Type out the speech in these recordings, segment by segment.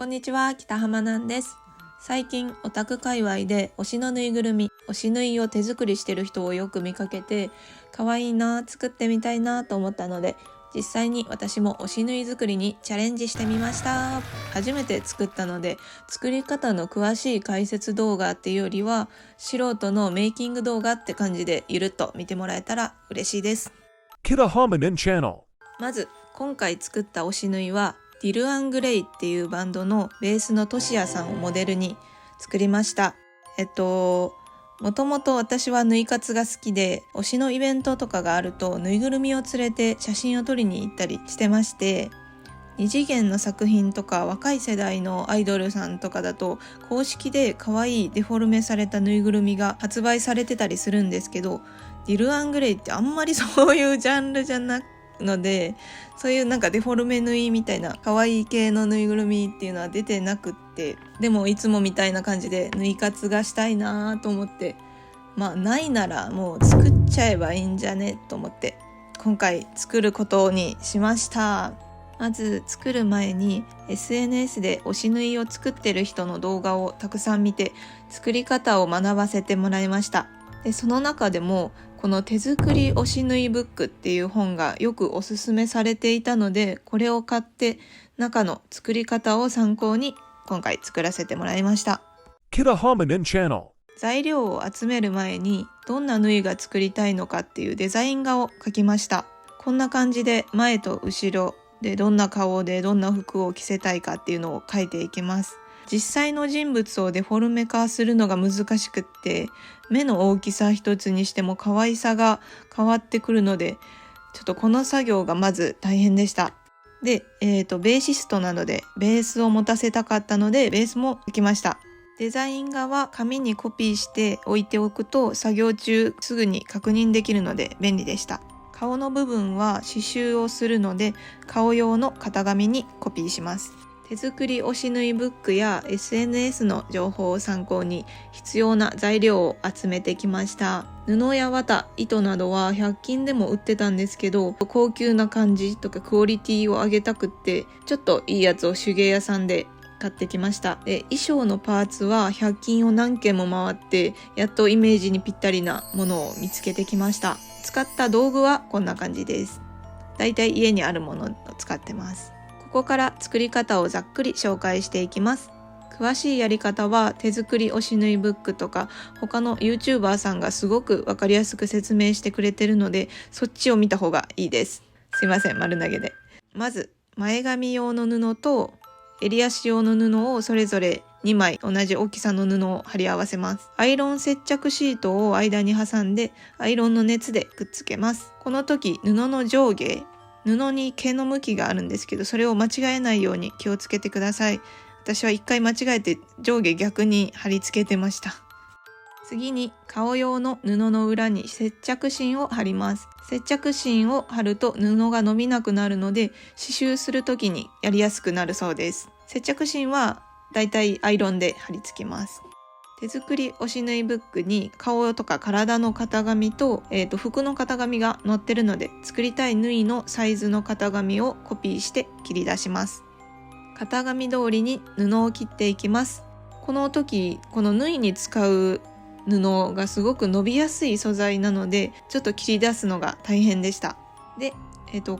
こんにちは、北浜なんです。最近オタク界隈で推しのぬいぐるみ、推しぬいを手作りしてる人をよく見かけて、可愛いな、作ってみたいなと思ったので、実際に私も推しぬい作りにチャレンジしてみました。初めて作ったので、作り方の詳しい解説動画っていうよりは、素人のメイキング動画って感じでゆるっと見てもらえたら嬉しいです。まず今回作った推しぬいはディル・アン・グレイっていうバンドのベースのトシヤさんをモデルに作りました。もともと私はぬい活が好きで、推しのイベントとかがあるとぬいぐるみを連れて写真を撮りに行ったりしてまして、二次元の作品とか若い世代のアイドルさんとかだと公式で可愛いデフォルメされたぬいぐるみが発売されてたりするんですけど、ディル・アン・グレイってあんまりそういうジャンルじゃなくので、そういうなんかデフォルメ縫いみたいな可愛い系のぬいぐるみっていうのは出てなくって、でもいつもみたいな感じでぬい活がしたいなと思って、ないならもう作っちゃえばいいんじゃねと思って今回作ることにしました。まず作る前に SNS で推しぬいを作ってる人の動画をたくさん見て、作り方を学ばせてもらいました。でその中でもこの手作り推しぬいブックっていう本がよくおすすめされていたので、これを買って中の作り方を参考に今回作らせてもらいました。材料を集める前にどんな縫いが作りたいのかっていうデザイン画を描きました。こんな感じで前と後ろでどんな顔でどんな服を着せたいかっていうのを描いていきます。実際の人物をデフォルメ化するのが難しくって、目の大きさ一つにしても可愛さが変わってくるので、ちょっとこの作業がまず大変でした。で、ベーシストなのでベースを持たせたかったのでベースも描きました。デザイン画は紙にコピーして置いておくと作業中すぐに確認できるので便利でした。顔の部分は刺繍をするので顔用の型紙にコピーします。手作り推しぬいブックや SNS の情報を参考に必要な材料を集めてきました。布や綿、糸などは100均でも売ってたんですけど、高級な感じとかクオリティを上げたくって、ちょっといいやつを手芸屋さんで買ってきました。で、衣装のパーツは100均を何軒も回ってやっとイメージにぴったりなものを見つけてきました。使った道具はこんな感じです。だいたい家にあるものを使ってます。ここから作り方をざっくり紹介していきます。詳しいやり方は手作り推しぬいブックとか他の YouTuber さんがすごくわかりやすく説明してくれてるので、そっちを見た方がいいです。すいません、丸投げで。まず前髪用の布と襟足用の布をそれぞれ2枚同じ大きさの布を貼り合わせます。アイロン接着シートを間に挟んでアイロンの熱でくっつけます。この時布の上下、布に毛の向きがあるんですけど、それを間違えないように気をつけてください。私は一回間違えて上下逆に貼り付けてました。次に顔用の布の裏に接着芯を貼ります。接着芯を貼ると布が伸びなくなるので、刺繍するときにやりやすくなるそうです。接着芯はだいたいアイロンで貼り付けます。手作り推しぬいブックに顔とか体の型紙と、服の型紙が載ってるので、作りたい縫いのサイズの型紙をコピーして切り出します。型紙通りに布を切っていきます。この時この縫いに使う布がすごく伸びやすい素材なので、ちょっと切り出すのが大変でした。で、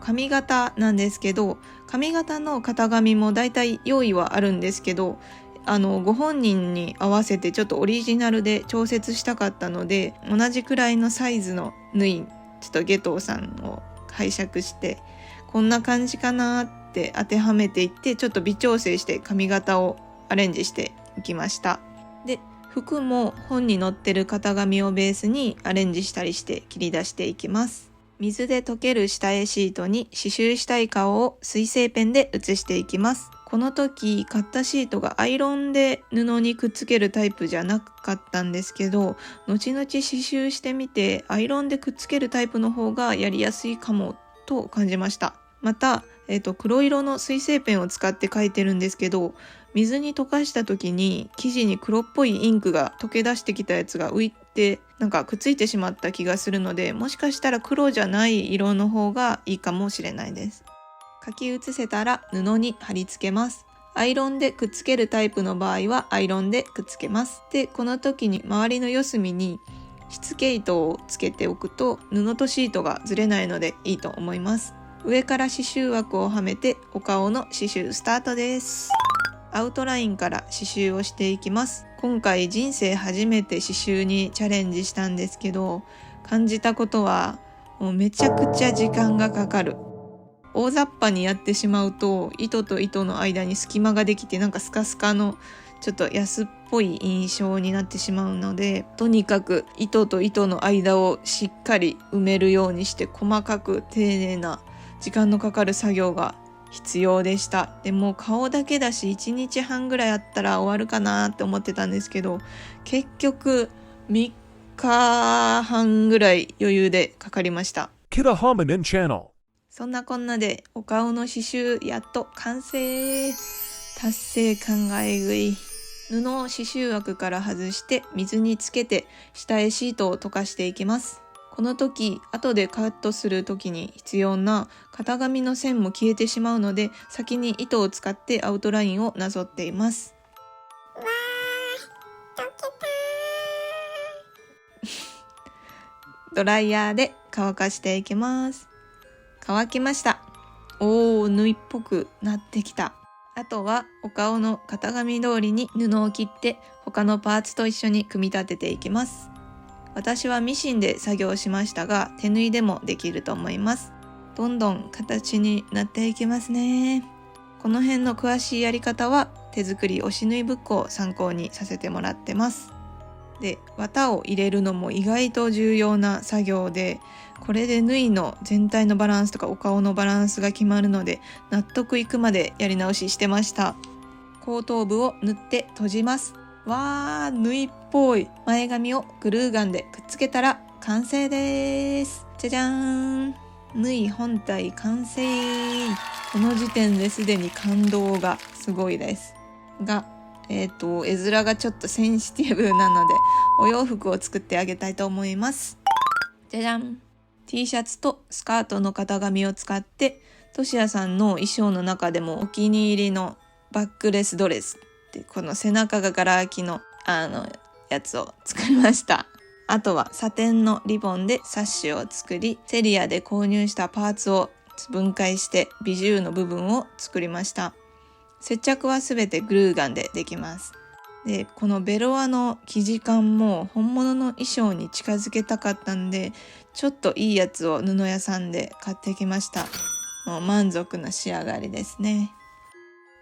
髪型なんですけど、髪型の型紙もだいたい用意はあるんですけど、ご本人に合わせてちょっとオリジナルで調節したかったので、同じくらいのサイズの縫い、ちょっとゲトウさんを拝借して、こんな感じかなって当てはめていって、ちょっと微調整して髪型をアレンジしていきました。で、服も本に載ってる型紙をベースにアレンジしたりして切り出していきます。水で溶ける下絵シートに刺繍したい顔を水性ペンで写していきます。この時買ったシートがアイロンで布にくっつけるタイプじゃなかったんですけど、後々刺繍してみてアイロンでくっつけるタイプの方がやりやすいかもと感じました。また、黒色の水性ペンを使って描いてるんですけど、水に溶かした時に生地に黒っぽいインクが溶け出してきたやつが浮いてなんかくっついてしまった気がするので、もしかしたら黒じゃない色の方がいいかもしれないです。書き写せたら布に貼り付けます。アイロンでくっつけるタイプの場合はアイロンでくっつけます。で、この時に周りの四隅にしつけ糸をつけておくと布とシートがずれないのでいいと思います。上から刺繍枠をはめてお顔の刺繍スタートです。アウトラインから刺繍をしていきます。今回人生初めて刺繍にチャレンジしたんですけど、感じたことはもうめちゃくちゃ時間がかかる。大雑把にやってしまうと糸と糸の間に隙間ができてスカスカのちょっと安っぽい印象になってしまうので、とにかく糸と糸の間をしっかり埋めるようにして細かく丁寧な時間のかかる作業が必要でした。でも顔だけだし1日半ぐらいあったら終わるかなって思ってたんですけど、結局3日半ぐらい余裕でかかりました。そんなこんなでお顔の刺繍やっと完成。達成感がえぐい。布を刺繍枠から外して水につけて下絵シートを溶かしていきます。この時後でカットする時に必要な型紙の線も消えてしまうので、先に糸を使ってアウトラインをなぞっています。わー、溶けたドライヤーで乾かしていきます。乾きました。縫いっぽくなってきた。あとはお顔の型紙通りに布を切って他のパーツと一緒に組み立てていきます。私はミシンで作業しましたが、手縫いでもできると思います。どんどん形になっていきますね。この辺の詳しいやり方は手作り押し縫いブックを参考にさせてもらってます。で、綿を入れるのも意外と重要な作業で、これで縫いの全体のバランスとかお顔のバランスが決まるので、納得いくまでやり直ししてました。後頭部を縫って閉じます。わー、縫いっぽい。前髪をグルーガンでくっつけたら完成です。じゃじゃーん。縫い本体完成。この時点ですでに感動がすごいですが、絵面がちょっとセンシティブなのでお洋服を作ってあげたいと思います。じゃじゃん。 T シャツとスカートの型紙を使ってとしやさんの衣装の中でもお気に入りのバックレスドレスってこの背中がガラ空きのやつを作りました。あとはサテンのリボンでサッシュを作り、セリアで購入したパーツを分解してビジューの部分を作りました。接着はすべてグルーガンでできます。で、このベロアの生地感も本物の衣装に近づけたかったんで、ちょっといいやつを布屋さんで買ってきました。もう満足な仕上がりですね。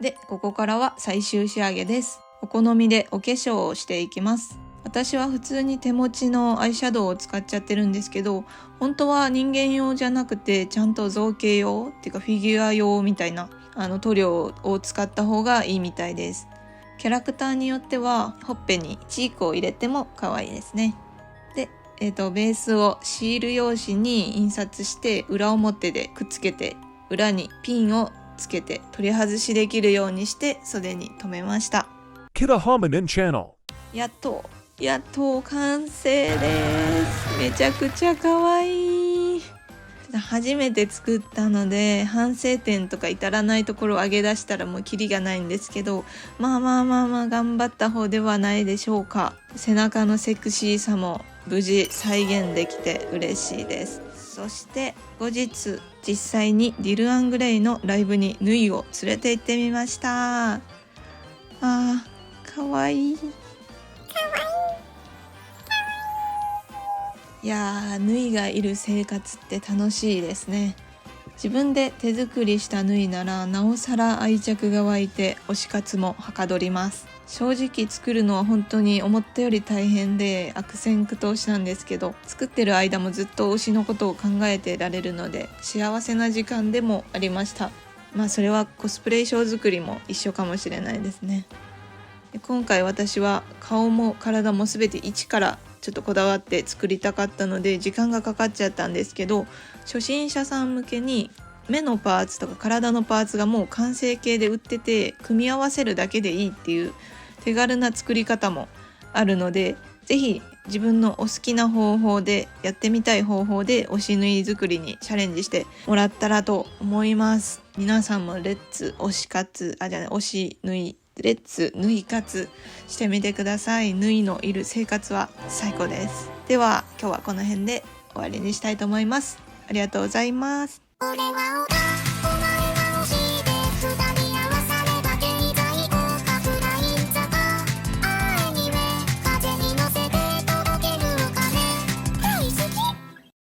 で、ここからは最終仕上げです。お好みでお化粧をしていきます。私は普通に手持ちのアイシャドウを使っちゃってるんですけど、本当は人間用じゃなくてちゃんと造形用っていうかフィギュア用みたいな塗料を使った方がいいみたいです。キャラクターによってはほっぺにチークを入れても可愛いですね。で、ベースをシール用紙に印刷して裏表でくっつけて、裏にピンをつけて取り外しできるようにして袖に留めました。やっと完成です。めちゃくちゃ可愛い。初めて作ったので反省点とか至らないところを上げ出したらもうキリがないんですけど、まあ頑張った方ではないでしょうか。背中のセクシーさも無事再現できて嬉しいです。そして後日実際にディル・アングレイのライブに縫いを連れて行ってみました。かわいい。いやー、縫いがいる生活って楽しいですね。自分で手作りした縫いならなおさら愛着が湧いて推し活もはかどります。正直作るのは本当に思ったより大変で悪戦苦闘したんですけど、作ってる間もずっと推しのことを考えてられるので幸せな時間でもありました。それはコスプレ衣装作りも一緒かもしれないですね。今回私は顔も体も全て一からちょっとこだわって作りたかったので時間がかかっちゃったんですけど、初心者さん向けに目のパーツとか体のパーツがもう完成形で売ってて、組み合わせるだけでいいっていう手軽な作り方もあるので、ぜひ自分のお好きな方法で、やってみたい方法で推し縫い作りにチャレンジしてもらったらと思います。皆さんもレッツ推し活、推し縫い、レッツ縫い活してみてください。縫いのいる生活は最高です。では今日はこの辺で終わりにしたいと思います。ありがとうございます。俺は